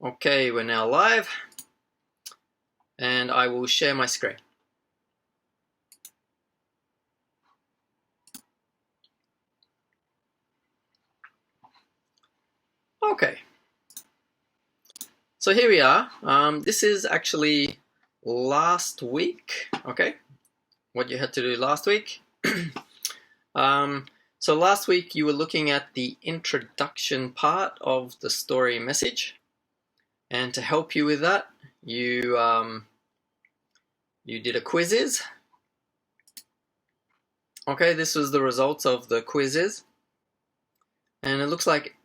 Okay, we're now live, and I will share my screen. Okay, so here we are. This is actually last week, okay, what you had to do last week. So last week you were looking at the introduction part of the story message, and to help you with that, you did a quizzes. Okay, this was the results of the quizzes, and it looks like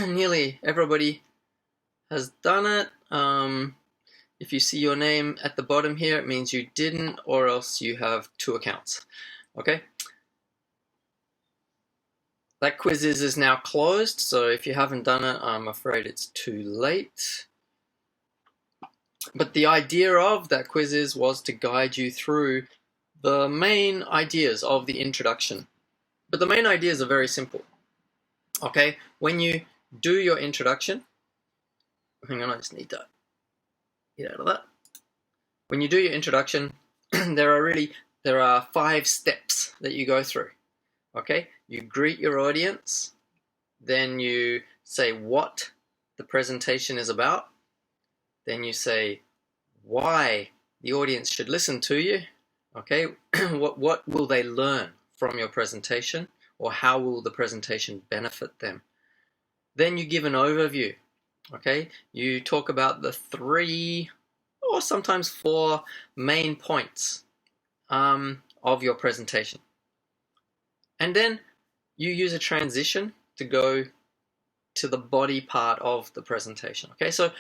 nearly everybody has done it. If you see your name at the bottom here, it means you didn't, or else you have 2 accounts. Okay. That quizzes is now closed, so if you haven't done it, I'm afraid it's too late. But the idea of that quizzes was to guide you through the main ideas of the introduction. But the main ideas are very simple. Okay, when you do your introduction, hang on, I just need to get out of that. When you do your introduction, there are 5 steps that you go through. Okay, you greet your audience, then you say what the presentation is about, then you say why the audience should listen to you. Okay, what will they learn from your presentation, or how will the presentation benefit them? Then you give an overview. Okay, you talk about the 3 or sometimes 4 main points of your presentation. And then you use a transition to go to the body part of the presentation. Okay, so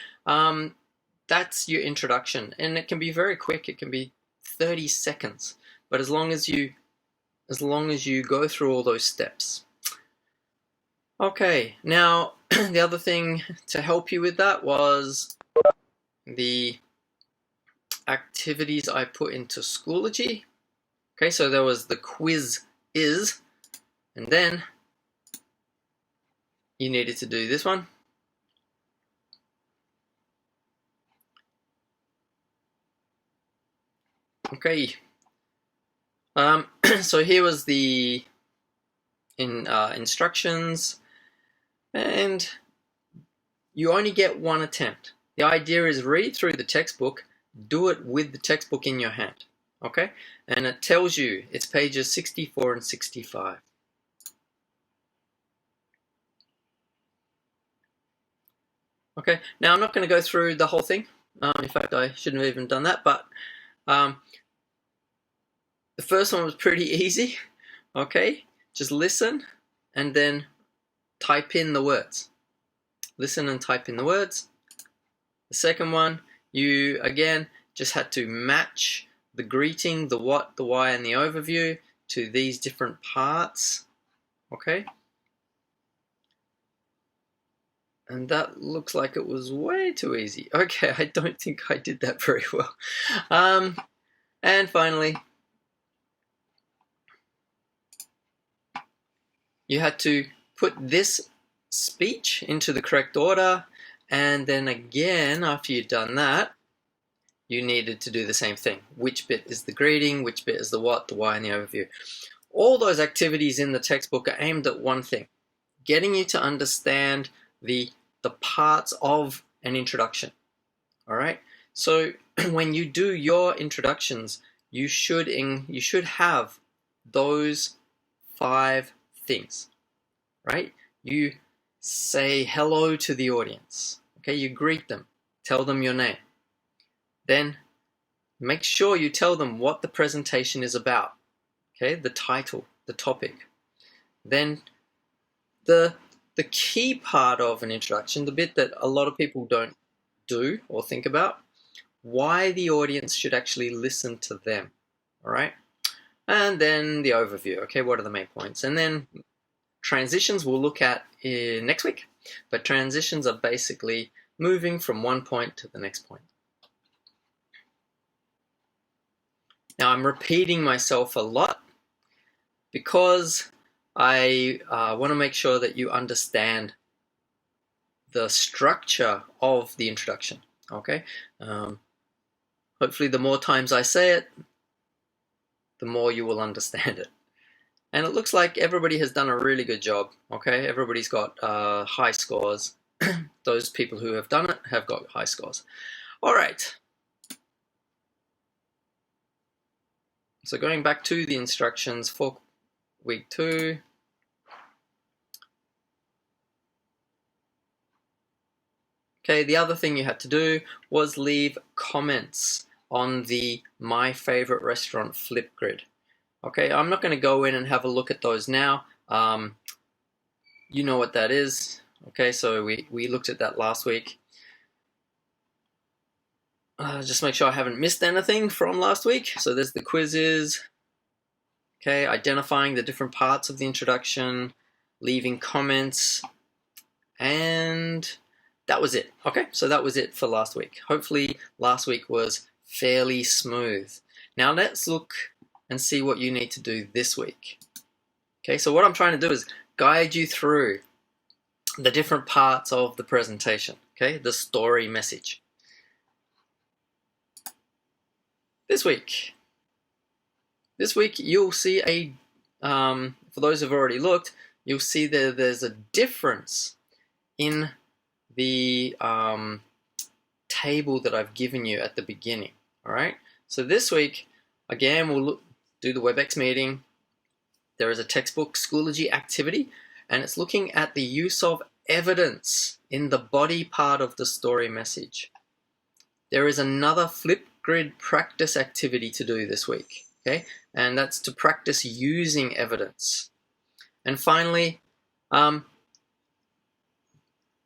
that's your introduction, and it can be very quick. It can be 30 seconds, but as long as you go through all those steps. Okay, now the other thing to help you with that was the activities I put into Schoology. Okay, so there was the quiz is, and then you needed to do this one. Okay, so here was the instructions, and you only get 1 attempt. The idea is read through the textbook, do it with the textbook in your hand, okay? And it tells you it's pages 64 and 65. Okay, now I'm not going to go through the whole thing. In fact, I shouldn't have even done that, but the first one was pretty easy. Okay, just listen and then type in the words. Listen and type in the words. The second one, you again just had to match the greeting, the what, the why, and the overview to these different parts. Okay. And that looks like it was way too easy. Okay, I don't think I did that very well. And finally, you had to put this speech into the correct order, and then again, after you'd done that, you needed to do the same thing. Which bit is the greeting, which bit is the what, the why, and the overview. All those activities in the textbook are aimed at one thing: getting you to understand the parts of an introduction. All right? So when you do your introductions, you should have those 5 things, right? You say hello to the audience. Okay, you greet them, tell them your name. Then make sure you tell them what the presentation is about. Okay, the title, the topic. Then the key part of an introduction, the bit that a lot of people don't do or think about, why the audience should actually listen to them. All right, and then the overview. Okay, what are the main points? And then transitions we'll look at next week, but transitions are basically moving from one point to the next point. Now I'm repeating myself a lot because I want to make sure that you understand the structure of the introduction. Okay, hopefully the more times I say it, the more you will understand it. And it looks like everybody has done a really good job. Okay, everybody's got high scores. Those people who have done it have got high scores. All right. So going back to the instructions for week 2. Okay, the other thing you had to do was leave comments on the My Favorite Restaurant Flipgrid. Okay, I'm not going to go in and have a look at those now. You know what that is. Okay, so we looked at that last week. Just make sure I haven't missed anything from last week. So there's the quizzes. Okay, identifying the different parts of the introduction, leaving comments, and that was it. Okay, so that was it for last week. Hopefully last week was fairly smooth. Now let's look and see what you need to do this week. Okay, so what I'm trying to do is guide you through the different parts of the presentation, okay, the story message. This week you'll see for those who've already looked, you'll see that there's a difference in the table that I've given you at the beginning. All right, so this week, again, we'll do the WebEx meeting. There is a textbook Schoology activity, and it's looking at the use of evidence in the body part of the story message. There is another Flipgrid practice activity to do this week, okay? And that's to practice using evidence. And finally, I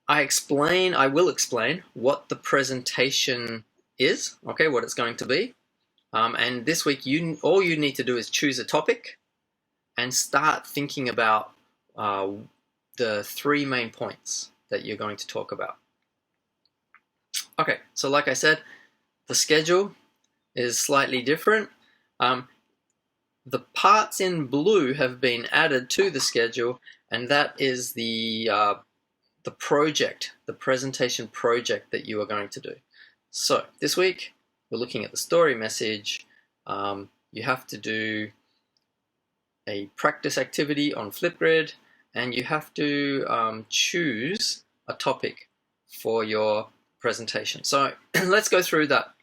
will explain what the presentation is, okay, what it's going to be. And this week, all you need to do is choose a topic and start thinking about the 3 main points that you're going to talk about. Okay, so like I said, the schedule is slightly different. The parts in blue have been added to the schedule, and that is the project, the presentation project that you are going to do. So this week, we're looking at the story message. You have to do a practice activity on Flipgrid, and you have to choose a topic for your presentation. So let's go through that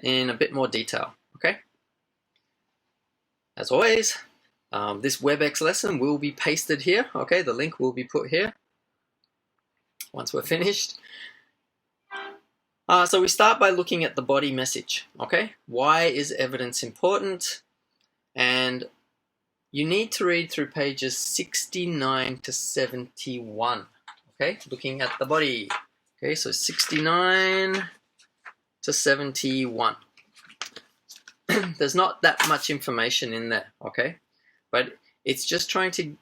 in a bit more detail, okay? As always, this WebEx lesson will be pasted here, okay? The link will be put here once we're finished. So we start by looking at the body message, okay? Why is evidence important? And you need to read through pages 69 to 71, okay? Looking at the body. Okay, so 69 to 71. There's not that much information in there, okay? But it's just trying to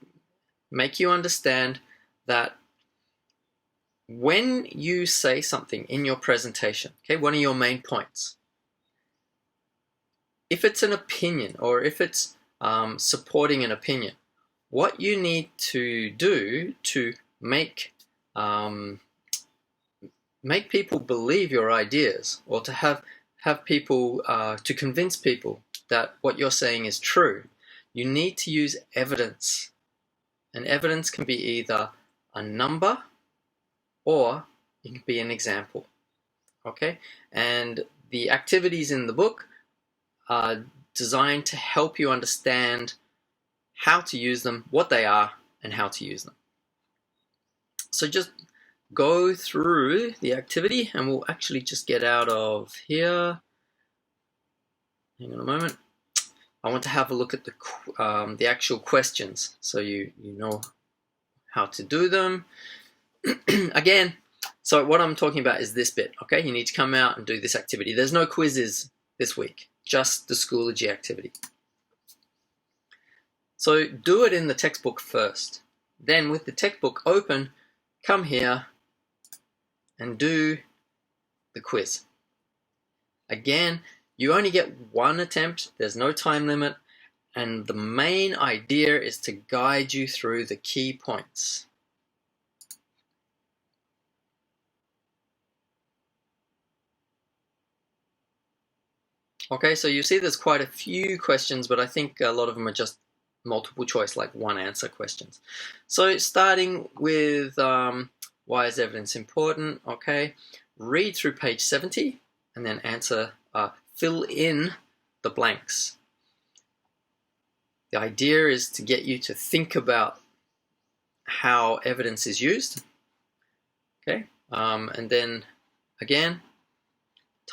make you understand that when you say something in your presentation, okay, one of your main points, if it's an opinion or if it's supporting an opinion, what you need to do to make people believe your ideas, or to have people, to convince people that what you're saying is true, you need to use evidence. And evidence can be either a number or it can be an example, okay? And the activities in the book are designed to help you understand how to use them, what they are, and how to use them. So just go through the activity, and we'll actually just get out of here. Hang on a moment. I want to have a look at the actual questions so you know how to do them. Again, so what I'm talking about is this bit, okay? You need to come out and do this activity. There's no quizzes this week, just the Schoology activity. So do it in the textbook first. Then with the textbook open, come here and do the quiz. Again, you only get one attempt, there's no time limit, and the main idea is to guide you through the key points. Okay, so you see there's quite a few questions, but I think a lot of them are just multiple choice, like one answer questions. So starting with why is evidence important? Okay, read through page 70 and then answer, fill in the blanks. The idea is to get you to think about how evidence is used. Okay, and then again,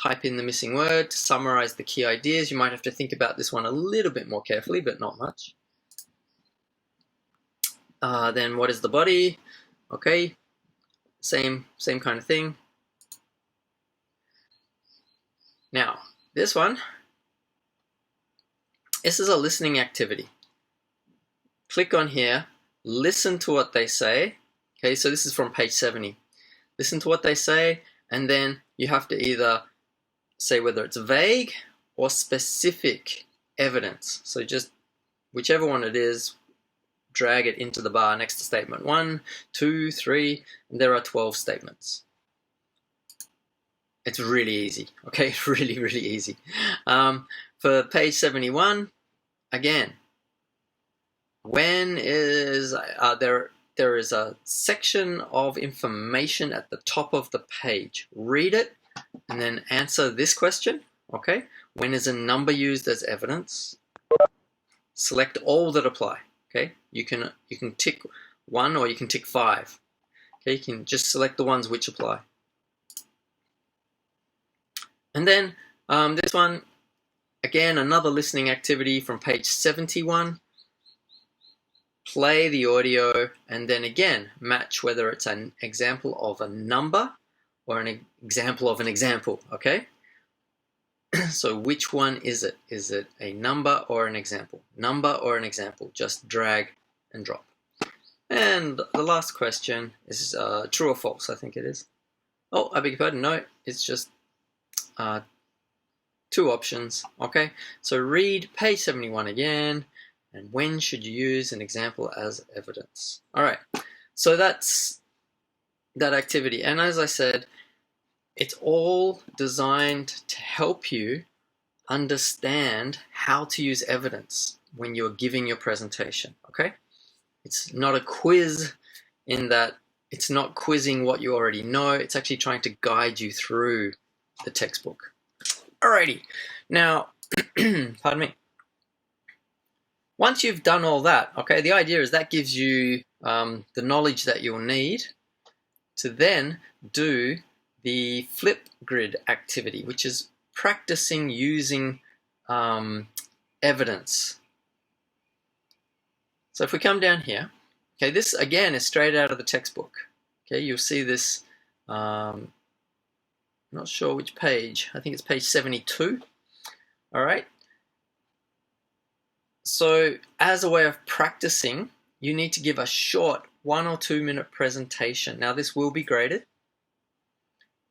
type in the missing word to summarize the key ideas. You might have to think about this one a little bit more carefully, but not much. Then what is the body? Okay, same kind of thing. Now, this one, this is a listening activity. Click on here, listen to what they say. Okay, so this is from page 70. Listen to what they say, and then you have to either say whether it's vague or specific evidence. So just whichever one it is, drag it into the bar next to statement 1, 2, 3, and there are 12 statements. It's really easy, okay? Really, really easy. For page 71, again, when is there is a section of information at the top of the page. Read it and then answer this question, okay? When is a number used as evidence? Select all that apply, okay? You can tick 1 or you can tick 5. Okay, you can just select the ones which apply. And then this one, again, another listening activity from page 71. Play the audio and then again match whether it's an example of a number or an example of an example, okay? So which one is it? Is it a number or an example? Number or an example? Just drag and drop. And the last question is true or false, I think it is. Oh, I beg your pardon, no, it's just 2 options, okay? So read page 71 again, and when should you use an example as evidence? All right, so that's that activity. And as I said, it's all designed to help you understand how to use evidence when you're giving your presentation, okay? It's not a quiz in that it's not quizzing what you already know. It's actually trying to guide you through the textbook. Alrighty, now, pardon me. Once you've done all that, okay, the idea is that gives you the knowledge that you'll need to then do the flip grid activity, which is practicing using evidence. So if we come down here, okay, this again is straight out of the textbook. Okay, you'll see this, not sure which page, I think it's page 72. All right. So as a way of practicing, you need to give a short 1 or 2 minute presentation. Now this will be graded,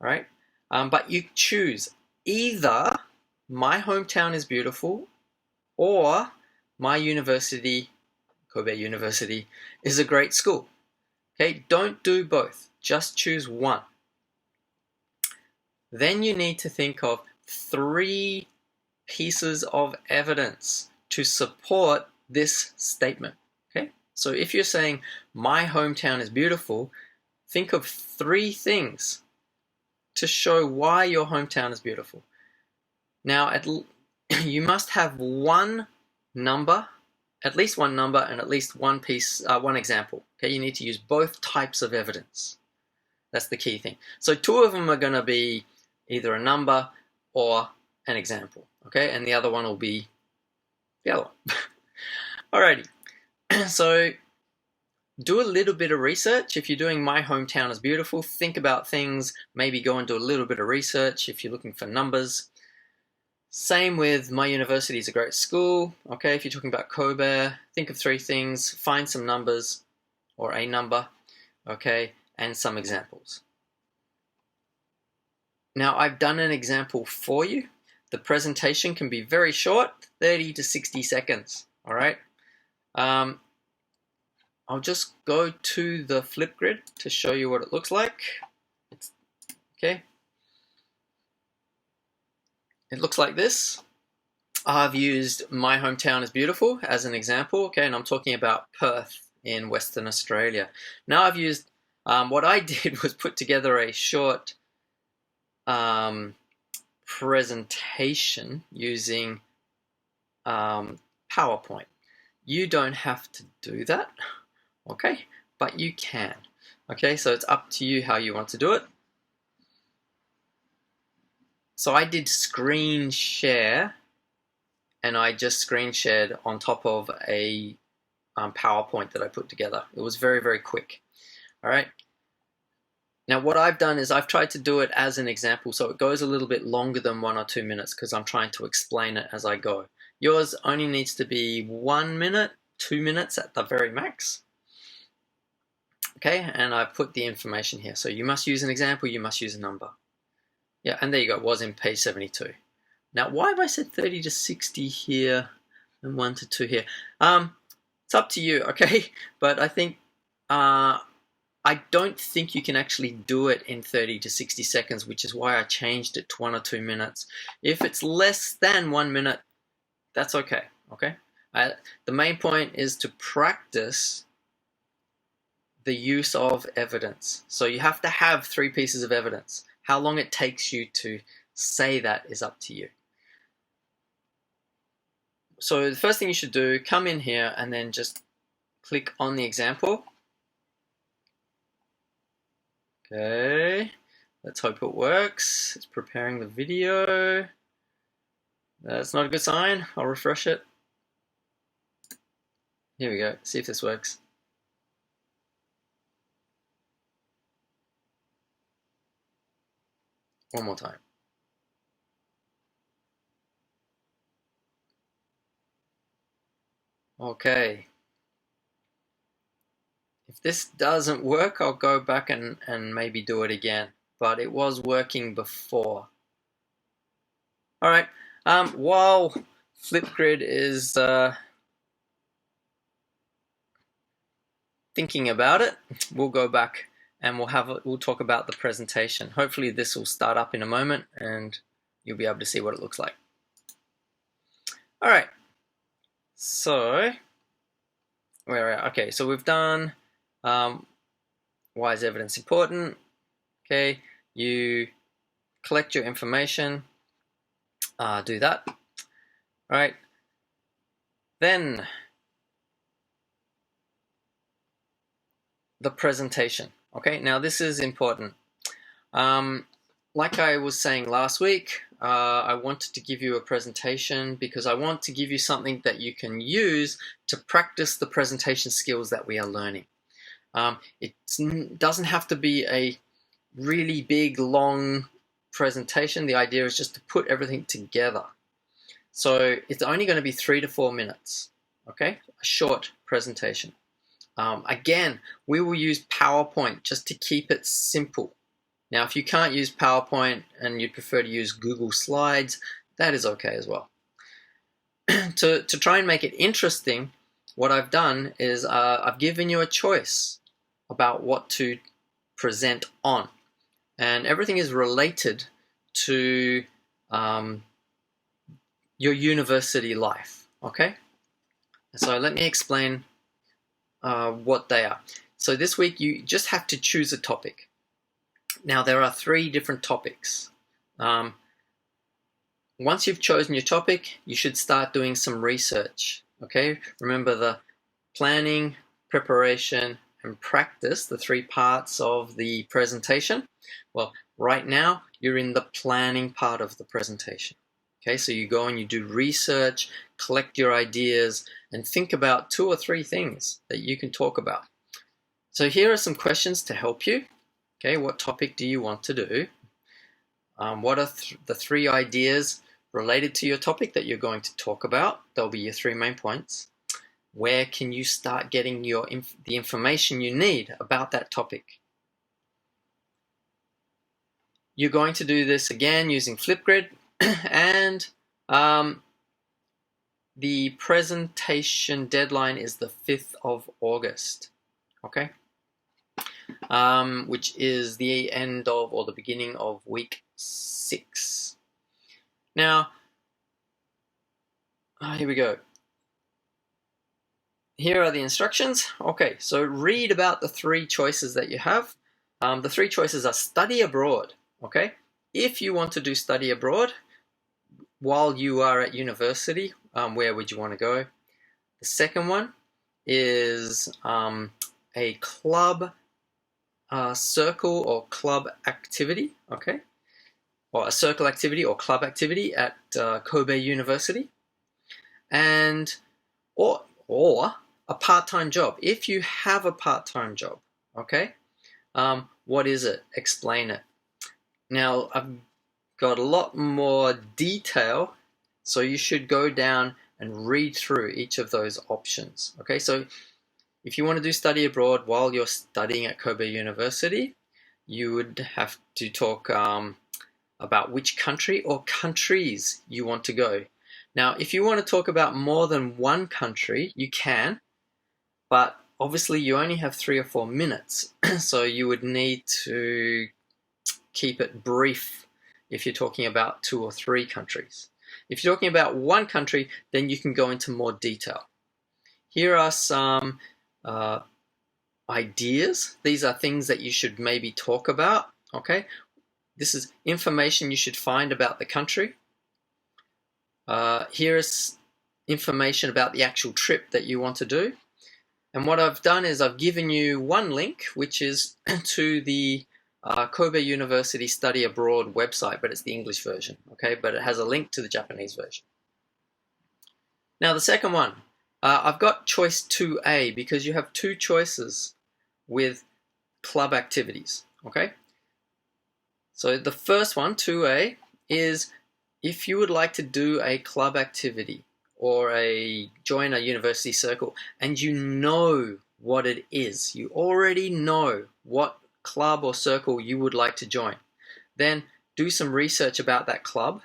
all right? But you choose either my hometown is beautiful or my university, Kobe University, is a great school. Okay, don't do both, just choose one. Then you need to think of 3 pieces of evidence to support this statement, okay? So if you're saying, my hometown is beautiful, think of 3 things to show why your hometown is beautiful. Now, you must have one number, at least one number, and at least one piece, one example, okay? You need to use both types of evidence. That's the key thing. So 2 of them are gonna be either a number or an example, okay? And the other one will be the other one. Alrighty, so do a little bit of research. If you're doing my hometown is beautiful, think about things, maybe go and do a little bit of research if you're looking for numbers. Same with my university is a great school, okay? If you're talking about Kobe, think of 3 things, find some numbers or a number, okay? And some examples. Now I've done an example for you. The presentation can be very short, 30 to 60 seconds, all right? I'll just go to the flip grid to show you what it looks like. Okay. It looks like this. I've used My Hometown is Beautiful as an example, okay, and I'm talking about Perth in Western Australia. Now I've used, what I did was put together a short presentation using PowerPoint. You don't have to do that, okay, but you can. Okay, so it's up to you how you want to do it. So I did screen share, and I just screen shared on top of a PowerPoint that I put together. It was very, very quick. All right. Now what I've done is I've tried to do it as an example, so it goes a little bit longer than 1 or 2 minutes because I'm trying to explain it as I go. Yours only needs to be 1 minute, 2 minutes at the very max. Okay, and I've put the information here. So you must use an example, you must use a number. Yeah, and there you go, it was in page 72. Now, why have I said 30 to 60 here and 1 to 2 here? It's up to you, okay? But I think, I don't think you can actually do it in 30 to 60 seconds, which is why I changed it to 1 or 2 minutes. If it's less than 1 minute, that's okay, okay? The main point is to practice the use of evidence. So you have to have 3 pieces of evidence. How long it takes you to say that is up to you. So the first thing you should do, come in here and then just click on the example. Okay, let's hope it works. It's preparing the video. That's not a good sign. I'll refresh it. Here we go, see if this works. One more time. Okay. If this doesn't work, I'll go back and maybe do it again. But it was working before. All right. While Flipgrid is thinking about it, we'll go back and we'll talk about the presentation. Hopefully this will start up in a moment and you'll be able to see what it looks like. All right. So where are we? Okay, so we've done why is evidence important? Okay, you collect your information, do that. All right. Then the presentation. Okay, now this is important. Like I was saying last week, I wanted to give you a presentation because I want to give you something that you can use to practice the presentation skills that we are learning. It doesn't have to be a really big, long presentation. The idea is just to put everything together. So it's only going to be 3 to 4 minutes, okay? A short presentation. Again, we will use PowerPoint just to keep it simple. Now, if you can't use PowerPoint and you prefer to use Google Slides, that is okay as well. To try and make it interesting, what I've done is I've given you a choice about what to present on. And everything is related to your university life, okay? So let me explain what they are. So this week you just have to choose a topic. Now there are 3 different topics. Once you've chosen your topic, you should start doing some research, okay? Remember the planning, preparation, and practice, the 3 parts of the presentation. Well, right now you're in the planning part of the presentation. Okay, so you go and you do research, collect your ideas, and think about 2 or 3 things that you can talk about. So here are some questions to help you. Okay, what topic do you want to do? What are the 3 ideas related to your topic that you're going to talk about? They'll be your 3 main points. Where can you start getting the information you need about that topic? You're going to do this again using Flipgrid, and the presentation deadline is the 5th of August, okay? Which is the end of or the beginning of week 6. Now, Here we go. Here are the instructions. Okay, so read about the three choices that you have. The three choices are study abroad. Okay, if you want to do study abroad while you are at university, where would you want to go? The second one is a club circle or club activity, okay? Or a circle activity or club activity at Kobe University. And or a part-time job. If you have a part-time job, okay? What is it? Explain it. Now, I've got a lot more detail, so you should go down and read through each of those options. Okay, so if you want to do study abroad while you're studying at Kobe University, you would have to talk about which country or countries you want to go. Now, if you want to talk about more than one country, you can, but obviously you only have 3 or 4 minutes, so you would need to keep it brief if you're talking about 2 or 3 countries. If you're talking about one country, then you can go into more detail. Here are some ideas. These are things that you should maybe talk about, okay? This is information you should find about the country. Here is information about the actual trip that you want to do. And what I've done is I've given you one link, which is to the Kobe University Study Abroad website, but it's the English version, okay? But it has a link to the Japanese version. Now the second one, I've got choice 2A because you have 2 choices with club activities, okay? So the first one, 2A, is if you would like to do a club activity or join a university circle and you know what it is, you already know what club or circle you would like to join, then do some research about that club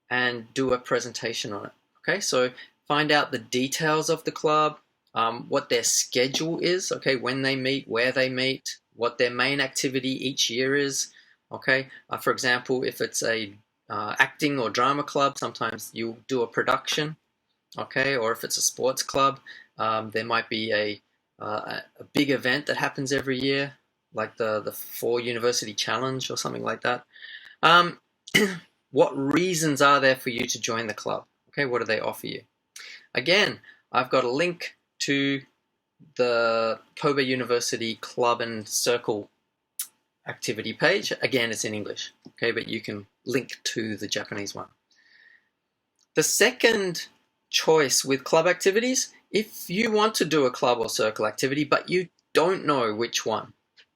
and do a presentation on it. Okay, so find out the details of the club, what their schedule is, okay, when they meet, where they meet, what their main activity each year is. Okay, for example, if it's a acting or drama club, sometimes you do a production, okay, or if it's a sports club, there might be a big event that happens every year, like the 4 University Challenge or something like that. What reasons are there for you to join the club? Okay, what do they offer you? Again, I've got a link to the Kobe University Club and Circle activity page. Again, it's in English, okay, but you can link to the Japanese one. The second choice with club activities, if you want to do a club or circle activity, but you don't know which one,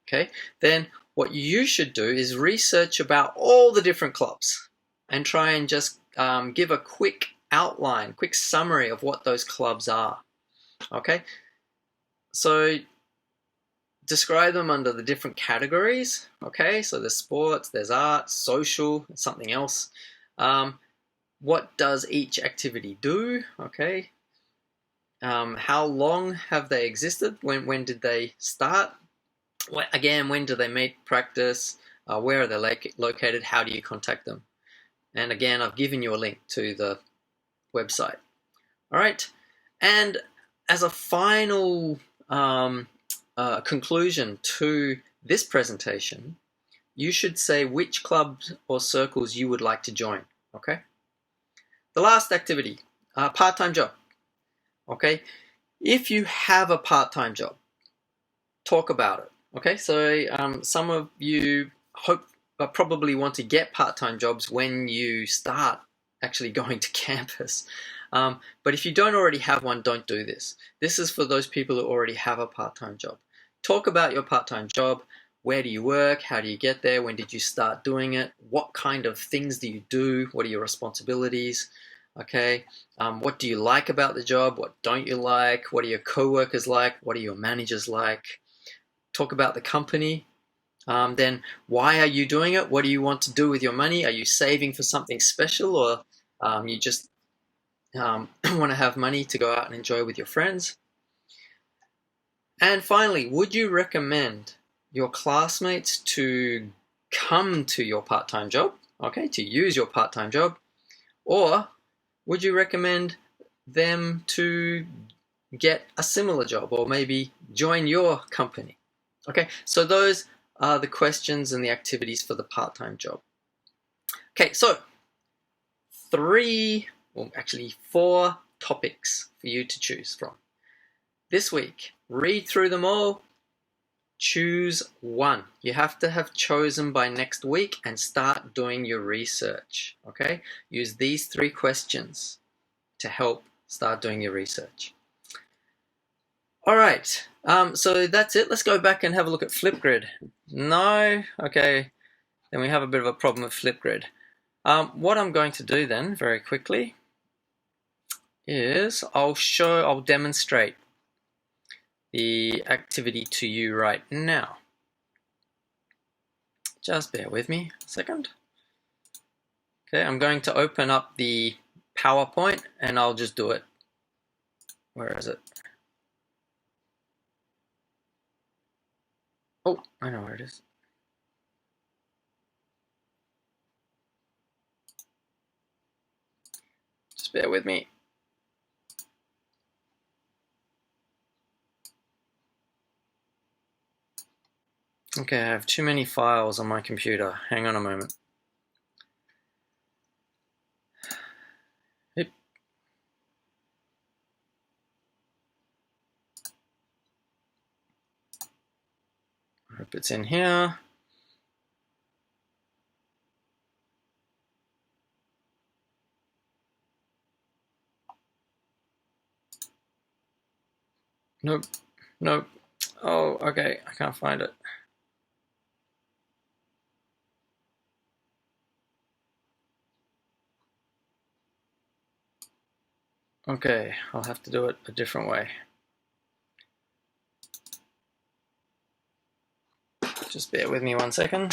okay, then what you should do is research about all the different clubs and try and just give a quick outline, quick summary of what those clubs are, okay? So describe them under the different categories, okay? So there's sports, there's art, social, something else. What does each activity do, okay? How long have they existed? When did they start? Again, when do they meet, practice? Where are they located? How do you contact them? And again, I've given you a link to the website. All right, and as a final conclusion to this presentation, you should say which clubs or circles you would like to join, okay? The last activity, part-time job, okay? If you have a part-time job, talk about it, okay? So some of you probably want to get part-time jobs when you start actually going to campus. But if you don't already have one, don't do this. This is for those people who already have a part-time job. Talk about your part-time job. Where do you work? How do you get there? When did you start doing it? What kind of things do you do? What are your responsibilities? Okay. What do you like about the job? What don't you like? What are your co-workers like? What are your managers like? Talk about the company. Then why are you doing it? What do you want to do with your money? Are you saving for something special, or you just want to have money to go out and enjoy with your friends? And finally, would you recommend your classmates to come to your part-time job, okay, to use your part-time job, or would you recommend them to get a similar job or maybe join your company? Okay, so those are the questions and the activities for the part-time job. Okay, so 4 topics for you to choose from. This week, read through them all, choose one. You have to have chosen by next week and start doing your research, okay? Use these 3 questions to help start doing your research. All right, so that's it. Let's go back and have a look at Flipgrid. No? Okay, then we have a bit of a problem with Flipgrid. What I'm going to do then, very quickly, is I'll demonstrate the activity to you right now. Just bear with me a second. Okay, I'm going to open up the PowerPoint and I'll just do it. Where is it? Oh, I know where it is. Just bear with me. Okay, I have too many files on my computer. Hang on a moment. Yep. I hope it's in here. Nope, nope. Oh, okay, I can't find it. Okay, I'll have to do it a different way. Just bear with me 1 second.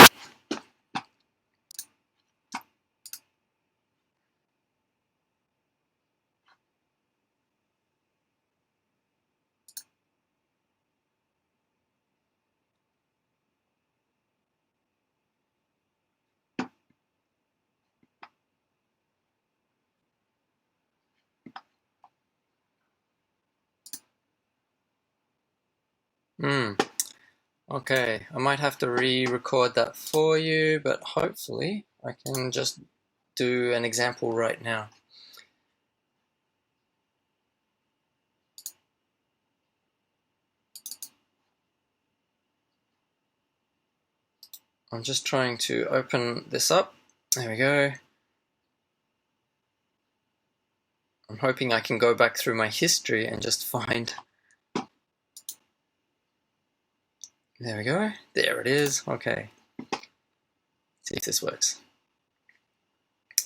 Okay, I might have to re-record that for you, but hopefully I can just do an example right now. I'm just trying to open this up. There we go. I'm hoping I can go back through my history and just find... There we go. There it is. Okay. See if this works.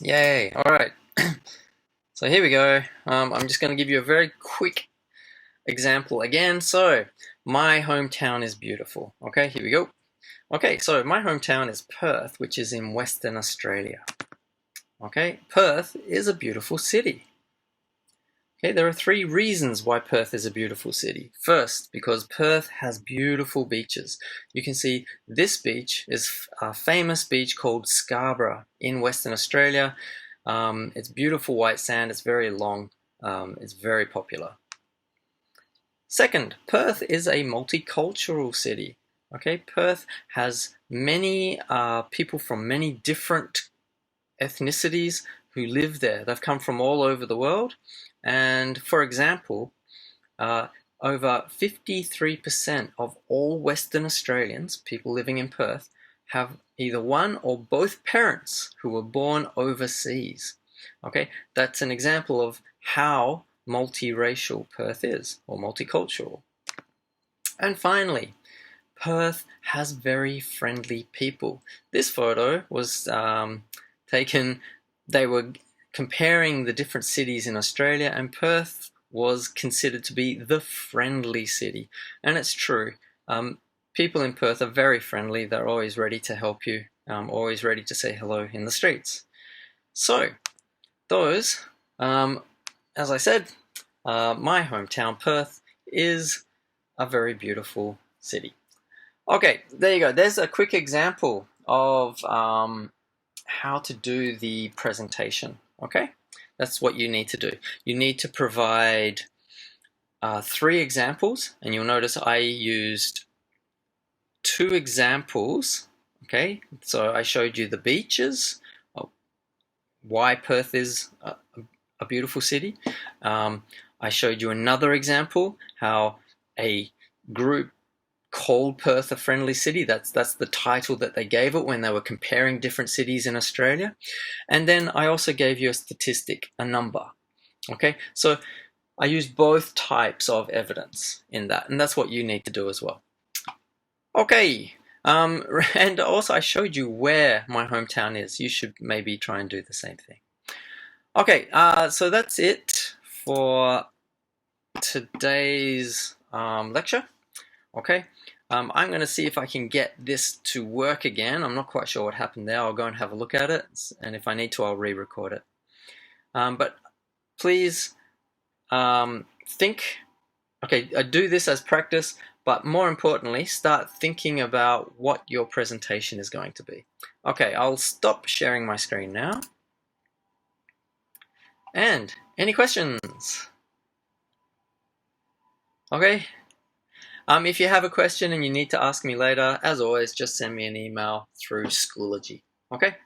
Yay. All right. So here we go. I'm just going to give you a very quick example again. So my hometown is beautiful. Okay, here we go. Okay, so my hometown is Perth, which is in Western Australia. Okay, Perth is a beautiful city. Okay, there are 3 reasons why Perth is a beautiful city. First, because Perth has beautiful beaches. You can see this beach is a famous beach called Scarborough in Western Australia. It's beautiful white sand, it's very long, it's very popular. Second, Perth is a multicultural city. Okay, Perth has many people from many different ethnicities who live there. They've come from all over the world. And for example, over 53% of all Western Australians, people living in Perth, have either one or both parents who were born overseas. Okay, that's an example of how multiracial Perth is, or multicultural. And finally, Perth has very friendly people. This photo was taken, they were comparing the different cities in Australia, and Perth was considered to be the friendly city. And it's true. People in Perth are very friendly. They're always ready to help you, always ready to say hello in the streets. So, those, as I said, my hometown, Perth, is a very beautiful city. Okay, there you go. There's a quick example of how to do the presentation. Okay, That's what you need to do. You need to provide 3 examples, and you'll notice I used 2 examples. Okay, so I showed you the beaches, why Perth is a beautiful city. I showed you another example, how a group called Perth a friendly city. That's the title that they gave it when they were comparing different cities in Australia. And then I also gave you a statistic, a number. Okay, so I used both types of evidence in that, and that's what you need to do as well. Okay, and also I showed you where my hometown is. You should maybe try and do the same thing. Okay, so that's it for today's lecture. Okay, I'm going to see if I can get this to work again. I'm not quite sure what happened there. I'll go and have a look at it, and if I need to, I'll re-record it. But please think, okay, do this as practice, but more importantly, start thinking about what your presentation is going to be. Okay, I'll stop sharing my screen now. And any questions? Okay. If you have a question and you need to ask me later, as always, just send me an email through Schoology. Okay?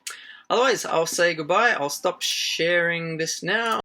Otherwise, I'll say goodbye. I'll stop sharing this now.